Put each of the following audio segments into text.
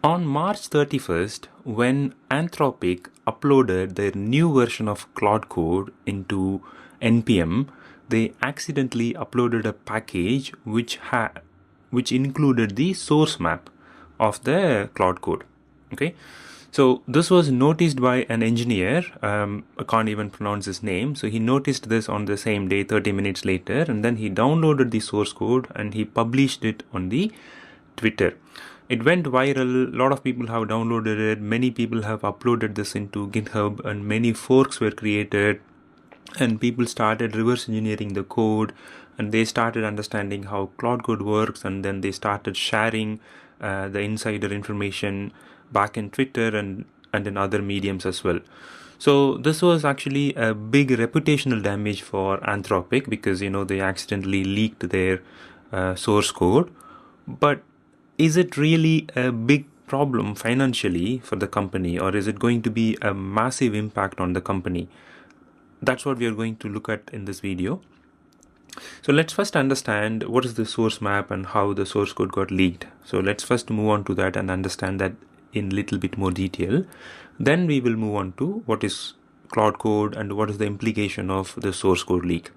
On March 31st, when Anthropic uploaded their new version of Claude Code into NPM, they accidentally uploaded a package which included the source map of the Claude Code. Okay, so this was noticed by an engineer. I can't even pronounce his name. So he noticed this on the same day, 30 minutes later, and then he downloaded the source code and he published it on the Twitter. It went viral. A lot of people have downloaded it. Many people have uploaded this into GitHub, and many forks were created. And people started reverse engineering the code, and they started understanding how Claude Code works, and then they started sharing the insider information back in Twitter and in other mediums as well. So this was actually a big reputational damage for Anthropic because they accidentally leaked their source code. But is it really a big problem financially for the company, or is it going to be a massive impact on the company? That's what we are going to look at in this video. So let's first understand what is the source map and how the source code got leaked. So let's first move on to that and understand that in a little bit more detail. Then we will move on to what is Claude Code and what is the implication of the source code leak.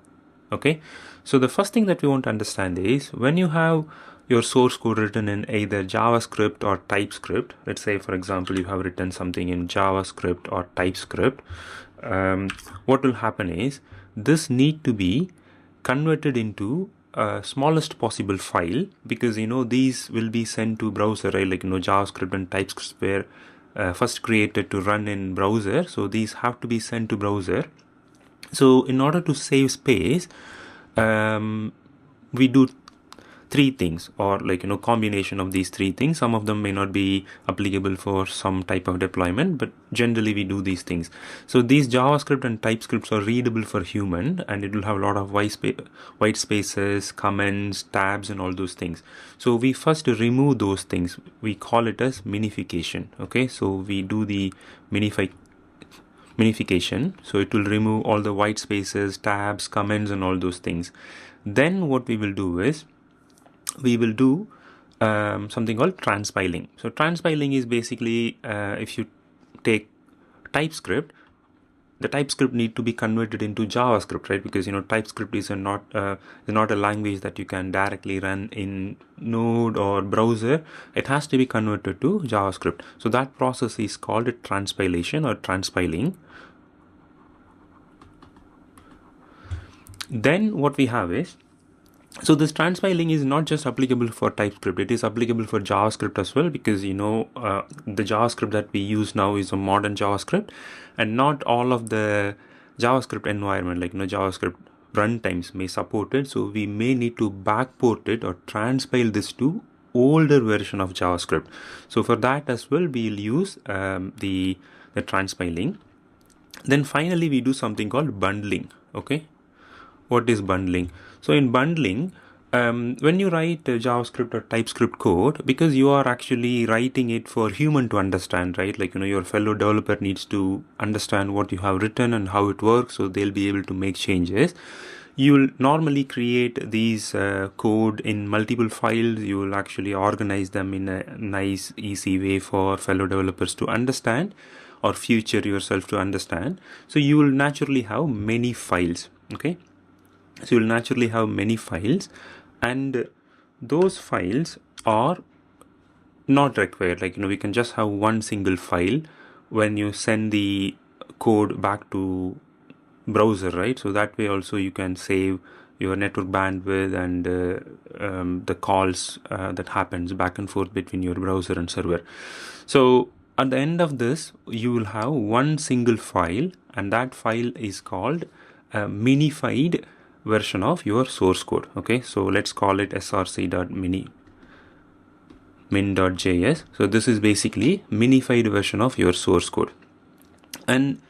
Okay, so the first thing that we want to understand is when you have your source code written in either JavaScript or TypeScript. Let's say, for example, you have written something in JavaScript or TypeScript. What will happen is this need to be converted into smallest possible file, because these will be sent to browser, right? Like JavaScript and TypeScript were first created to run in browser, so these have to be sent to browser. So in order to save space, we do three things, or combination of these three things. Some of them may not be applicable for some type of deployment, but generally we do these things. So these JavaScript and TypeScripts are readable for human, and it will have a lot of white spaces, comments, tabs, and all those things. So we first remove those things. We call it as minification. Okay, so we do the minification, so it will remove all the white spaces, tabs, comments, and all those things. Then what we will do is we will do something called transpiling. So transpiling is basically if you take TypeScript, the TypeScript need to be converted into JavaScript, right? Because TypeScript is not a language that you can directly run in Node or browser. It has to be converted to JavaScript. So that process is called transpilation or transpiling. Then what we have is, so this transpiling is not just applicable for TypeScript, it is applicable for JavaScript as well, because the JavaScript that we use now is a modern JavaScript, and not all of the JavaScript environment, like JavaScript runtimes may support it. So we may need to backport it or transpile this to older version of JavaScript. So for that as well, we'll use the transpiling. Then finally we do something called bundling. Okay, what is bundling? So in bundling, when you write JavaScript or TypeScript code, because you are actually writing it for human to understand, right? Like your fellow developer needs to understand what you have written and how it works, so they'll be able to make changes. You will normally create these code in multiple files. You will actually organize them in a nice, easy way for fellow developers to understand, or future yourself to understand. So you will naturally have many files. Okay, so you'll naturally have many files, and those files are not required. Like we can just have one single file when you send the code back to browser, right? So that way also you can save your network bandwidth and the calls that happens back and forth between your browser and server. So at the end of this, you will have one single file, and that file is called a minified version of your source code. Okay, so let's call it src.min.js. So this is basically minified version of your source code, and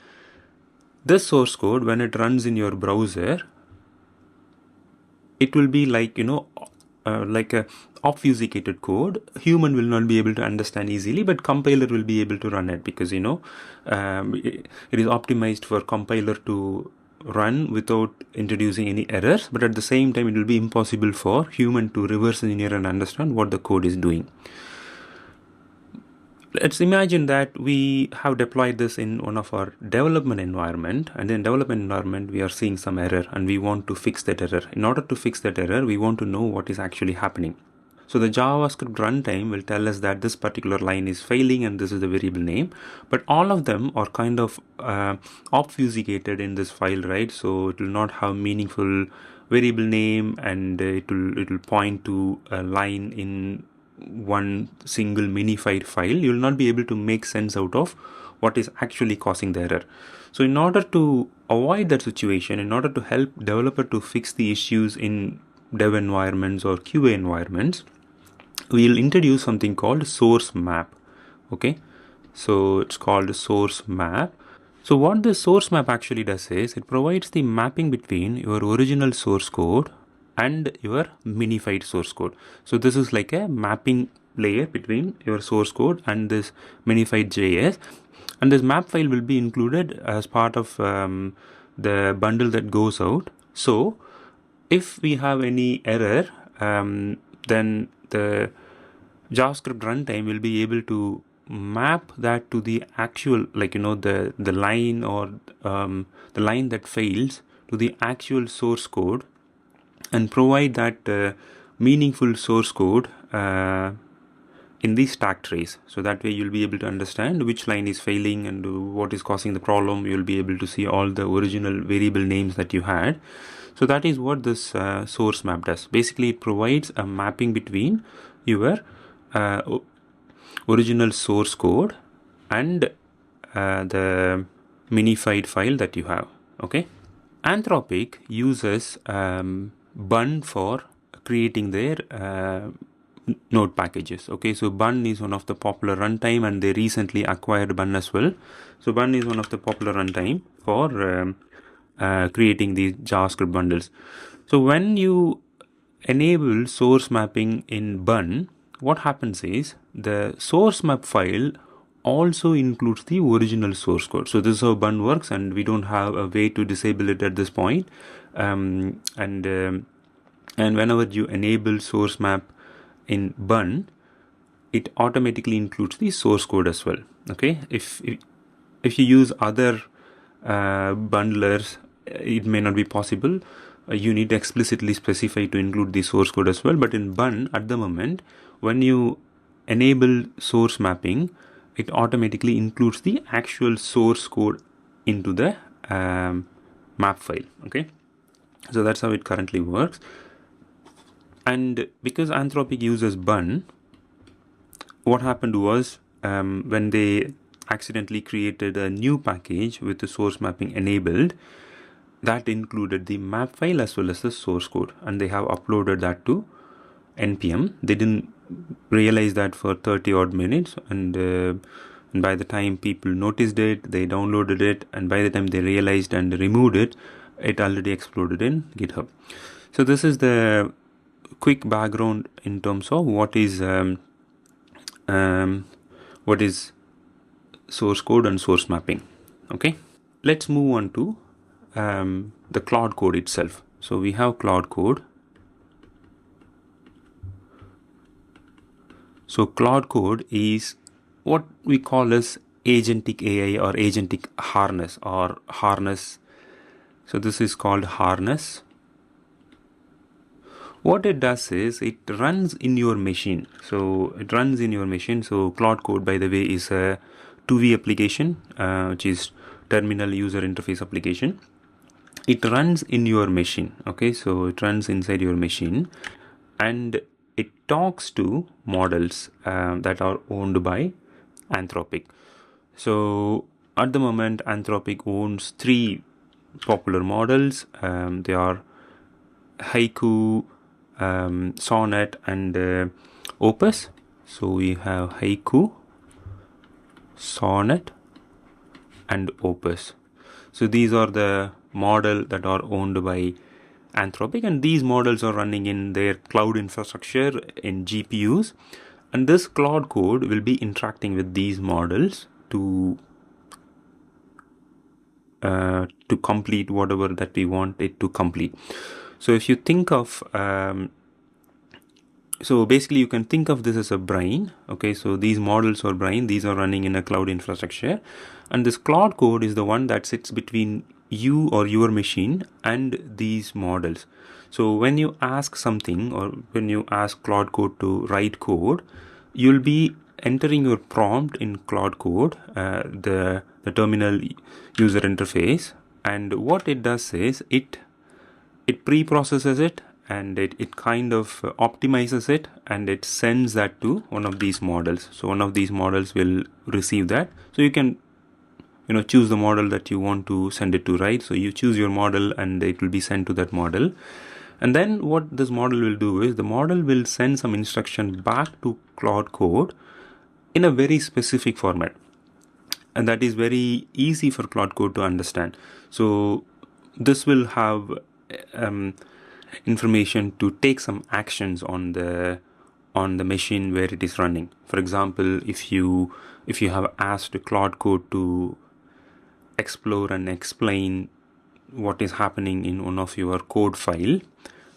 this source code, when it runs in your browser, it will be like like a obfuscated code. Human will not be able to understand easily, but compiler will be able to run it, because it is optimized for compiler to run without introducing any errors, but at the same time it will be impossible for human to reverse engineer and understand what the code is doing. let's imagine that we have deployed this in one of our development environment, and in development environment we are seeing some error and we want to fix that error. In order to fix that error, we want to know what is actually happening. So the JavaScript runtime will tell us that this particular line is failing and this is the variable name, but all of them are kind of obfuscated in this file, right? So it will not have meaningful variable name, and it will point to a line in one single minified file. You will not be able to make sense out of what is actually causing the error. So in order to avoid that situation, in order to help developer to fix the issues in dev environments or QA environments, we'll introduce something called source map. Okay, so it's called source map. So what the source map actually does is it provides the mapping between your original source code and your minified source code. So this is like a mapping layer between your source code and this minified JS, and this map file will be included as part of the bundle that goes out. So if we have any error, then the JavaScript runtime will be able to map that to the actual, like, the line or the line that fails to the actual source code, and provide that meaningful source code in the stack trace. So that way you'll be able to understand which line is failing and what is causing the problem. You'll be able to see all the original variable names that you had. So that is what this source map does. Basically, it provides a mapping between your original source code and the minified file that you have. Okay. Anthropic uses Bun for creating their node packages. Okay, so Bun is one of the popular runtime, and they recently acquired Bun as well. So Bun is one of the popular runtime for creating these JavaScript bundles. So when you enable source mapping in Bun, what happens is the source map file also includes the original source code. So this is how Bun works, and we don't have a way to disable it at this point. And whenever you enable source map in Bun, it automatically includes the source code as well. Okay, if you use other bundlers, it may not be possible. You need to explicitly specify to include the source code as well. But in Bun, at the moment, when you enable source mapping, it automatically includes the actual source code into the map file. Okay, so that's how it currently works. And because Anthropic uses Bun, what happened was when they accidentally created a new package with the source mapping enabled, that included the map file as well as the source code, and they have uploaded that to NPM. They didn't realize that for 30 odd minutes, and by the time people noticed it, they downloaded it, and by the time they realized and removed it, it already exploded in GitHub. So this is the quick background in terms of what is source code and source mapping. Okay, let's move on to the Claude Code itself. So we have Claude Code. So Claude Code is what we call as agentic AI or agentic harness or harness. So this is called harness. What it does is it runs in your machine. So it runs in your machine. So Claude Code, by the way, is a 2V application, which is terminal user interface application. It runs in your machine. Okay, so it runs inside your machine, and it talks to models that are owned by Anthropic. So at the moment, Anthropic owns 3 popular models. They are Haiku, Sonnet, and Opus. So we have Haiku, Sonnet, and Opus. So these are the model that are owned by Anthropic, and these models are running in their cloud infrastructure in GPUs, and this Claude Code will be interacting with these models to complete whatever that we want it to complete. So if you think of So basically you can think of this as a brain. Okay, so these models are brain, these are running in a cloud infrastructure, and this Claude Code is the one that sits between you or your machine and these models. So when you ask something, or when you ask Claude Code to write code, you'll be entering your prompt in Claude Code, the terminal user interface, and what it does is it pre-processes it, and it kind of optimizes it, and it sends that to one of these models. So one of these models will receive that. So you can choose the model that you want to send it to, right? So you choose your model and it will be sent to that model. And then what this model will do is the model will send some instruction back to Claude Code in a very specific format, and that is very easy for Claude Code to understand. So this will have information to take some actions on the machine where it is running. For example, if you have asked Claude Code to explore and explain what is happening in one of your code file,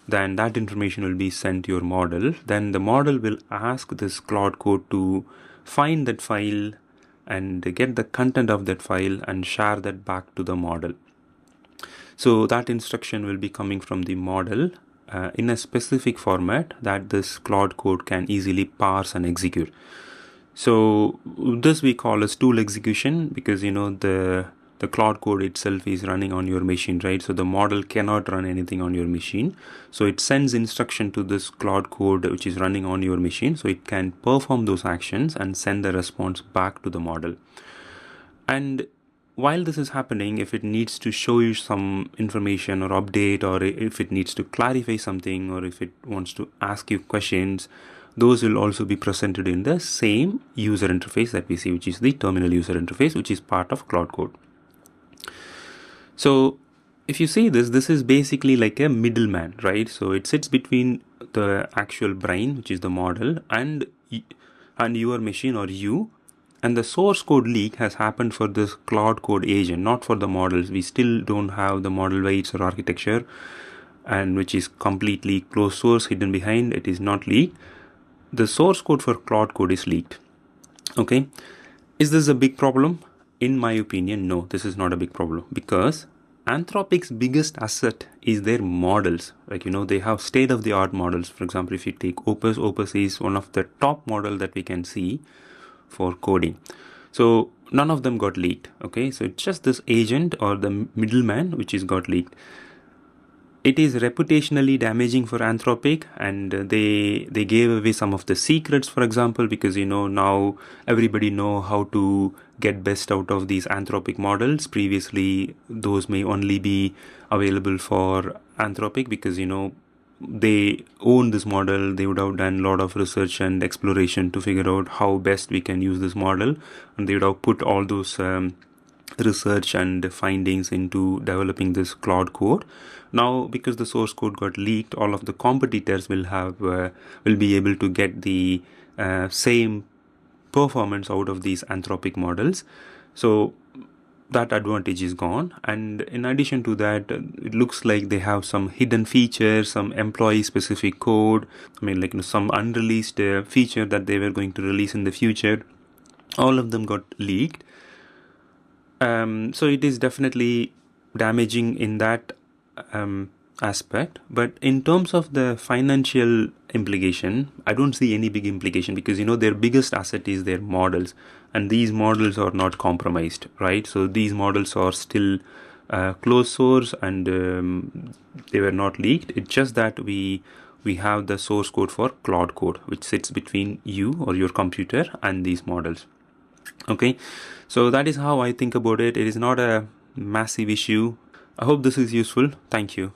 then that information will be sent to your model. Then the model will ask this Claude Code to find that file and get the content of that file and share that back to the model. So that instruction will be coming from the model in a specific format that this Claude Code can easily parse and execute. So this we call as tool execution, because the Claude Code itself is running on your machine, right? So the model cannot run anything on your machine. So it sends instruction to this Claude Code which is running on your machine, so it can perform those actions and send the response back to the model. And while this is happening, if it needs to show you some information or update, or if it needs to clarify something, or if it wants to ask you questions, those will also be presented in the same user interface that we see, which is the terminal user interface, which is part of Claude Code. So if you see this is basically like a middleman, right? So it sits between the actual brain, which is the model, and your machine or you. And the source code leak has happened for this Claude Code agent, not for the models. We still don't have the model weights or architecture, and which is completely closed source, hidden behind. It is not leaked. The source code for Claude Code is leaked. Okay, is this a big problem? In my opinion, no, this is not a big problem, because Anthropic's biggest asset is their models. Like, they have state-of-the-art models. For example, if you take Opus is one of the top model that we can see for coding. So none of them got leaked. Okay, so it's just this agent or the middleman which is got leaked. It is reputationally damaging for Anthropic, and they gave away some of the secrets, for example, because now everybody know how to get best out of these Anthropic models. Previously those may only be available for Anthropic, because they own this model. They would have done a lot of research and exploration to figure out how best we can use this model, and they would have put all those research and findings into developing this Claude Code. Now, because the source code got leaked, all of the competitors will be able to get the same performance out of these Anthropic models. So that advantage is gone. And in addition to that, it looks like they have some hidden features, some employee specific code. I mean, like some unreleased feature that they were going to release in the future. All of them got leaked. So it is definitely damaging in that aspect. But in terms of the financial implication, I don't see any big implication, because their biggest asset is their models, and these models are not compromised, right? So these models are still closed source, and they were not leaked. It's just that we have the source code for Claude Code, which sits between you or your computer and these models. Okay, so that is how I think about it. It is not a massive issue. I hope this is useful. Thank you.